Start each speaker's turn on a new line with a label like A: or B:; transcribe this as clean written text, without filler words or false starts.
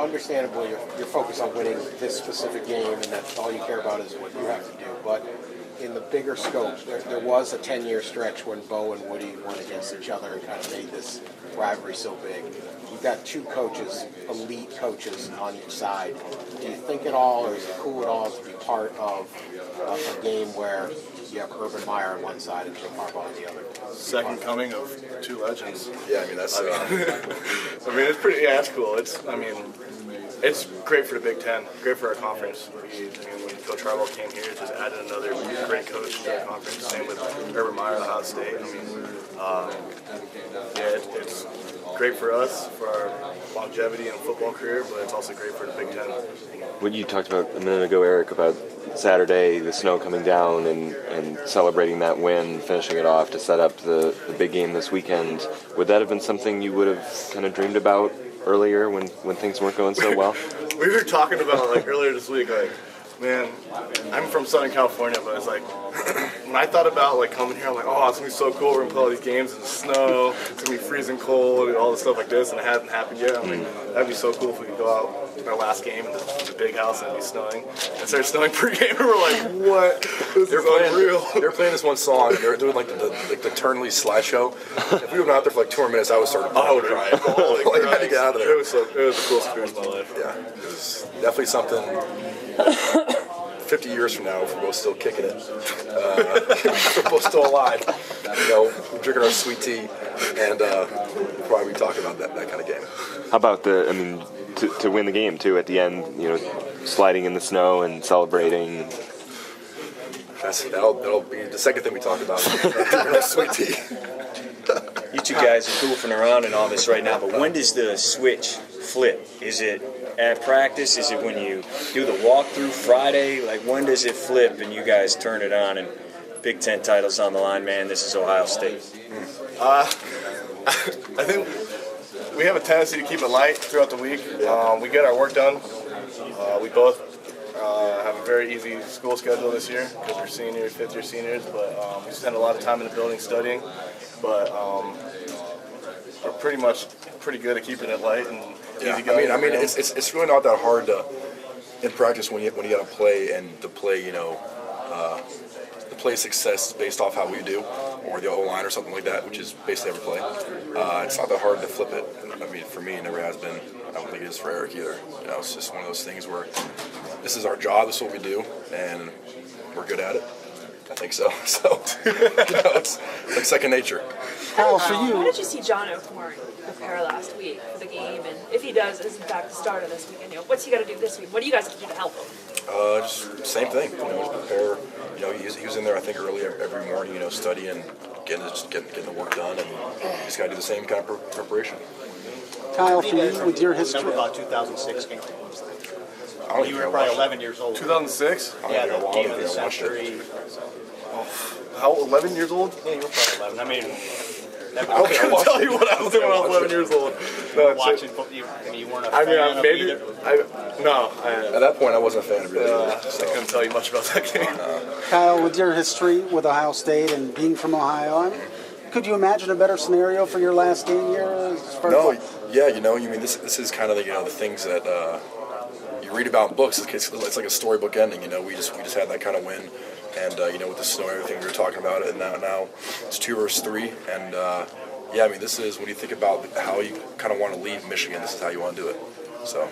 A: understandably, you're focused on winning this specific game, and that's all you care about is what you have to do. But in the bigger scope, there was a 10-year stretch when Bo and Woody went against each other and kind of made this rivalry so big. You've got two coaches, elite coaches on each side. Do you think at all, or is it cool at all to be part of a game where you have Urban Meyer on one side and Jim Harbaugh on the other?
B: Second coming of two legends.
C: Yeah, I mean that's.
B: It's pretty. Yeah, it's cool. It's great for the Big Ten. Great for our conference. When Coach Harbaugh came here, just added another great coach to the conference. Same with Urban Meyer at Ohio State. It's great for us for our longevity and football career, but it's also great for the Big Ten.
D: What you talked about a minute ago, Eric, about Saturday, the snow coming down and celebrating that win, finishing it off to set up the big game this weekend, would that have been something you would have kind of dreamed about earlier when things weren't going so well?
B: We were talking about earlier this week, man, I'm from Southern California, but it's when I thought about coming here, I'm like, oh, it's gonna be so cool. We're gonna play all these games in the snow. It's gonna be freezing cold and all this stuff like this, and it hasn't happened yet. I'm like, that'd be so cool if we could go out in our last game in the big house and it'd be snowing. It started snowing pregame, and we're like, what? This is unreal.
C: They were playing this one song. They were doing the Turnley slideshow. If we were out there for 2 more minutes, I would start crying. I had to get out of there.
B: It was the coolest experience of my life.
C: Yeah, it was definitely something. 50 years from now, if we're both still kicking it, if we're both still alive, we're drinking our sweet tea, and we'll probably be talking about that kind of game.
D: How about to win the game too at the end? Sliding in the snow and celebrating.
C: That'll be the second thing we talk about. Drinking our sweet tea.
E: You two guys are goofing around and all this right now, but when does the switch flip? Is it at practice? Is it when you do the walkthrough Friday? When does it flip and you guys turn it on and Big Ten titles on the line? Man, this is Ohio State.
B: I think we have a tendency to keep it light throughout the week. We get our work done. We both have a very easy school schedule this year because we're seniors, fifth-year seniors, but we spend a lot of time in the building studying. But we're pretty good at keeping it light and easy going.
C: I mean, it's really not that hard in practice when you got to play and to play, the play success based off how we do, or the O-line or something like that, which is basically every play. It's not that hard to flip it. I mean, for me, it never has been. I don't think it is for Eric either. It's just one of those things where this is our job, this is what we do, and we're good at it. I think so. So, it's like second nature.
F: How did you see John O'Corn prepare last week for the game? And if he does, is in fact the starter this weekend, what's he got to do this week? What do you guys have to do to help him?
C: Just same thing. Prepare. He was in there, I think, early every morning, studying, getting the work done, and he's got to do the same kind of preparation.
G: Kyle, for you, with your history,
H: remember about 2006 game.
C: You
H: were probably 11 years old.
B: 2006?
H: Yeah, the game of the century.
B: How, 11 years old?
H: Yeah, you were probably 11. I mean,
B: I couldn't tell you what I was doing when I was 11 years old. No,
H: watching football, you weren't a fan of either?
C: At that point, I wasn't a fan of it.
B: I couldn't tell you much about that game.
G: Kyle, with your history with Ohio State and being from Ohio, could you imagine a better scenario for your last game here?
C: This is kind of the things that you read about in books. It's like a storybook ending. We just had that kind of win, and with the snow, everything we were talking about it, and now it's 2 versus 3, and this is when you think about how you kind of want to leave Michigan. This is how you want to do it. So.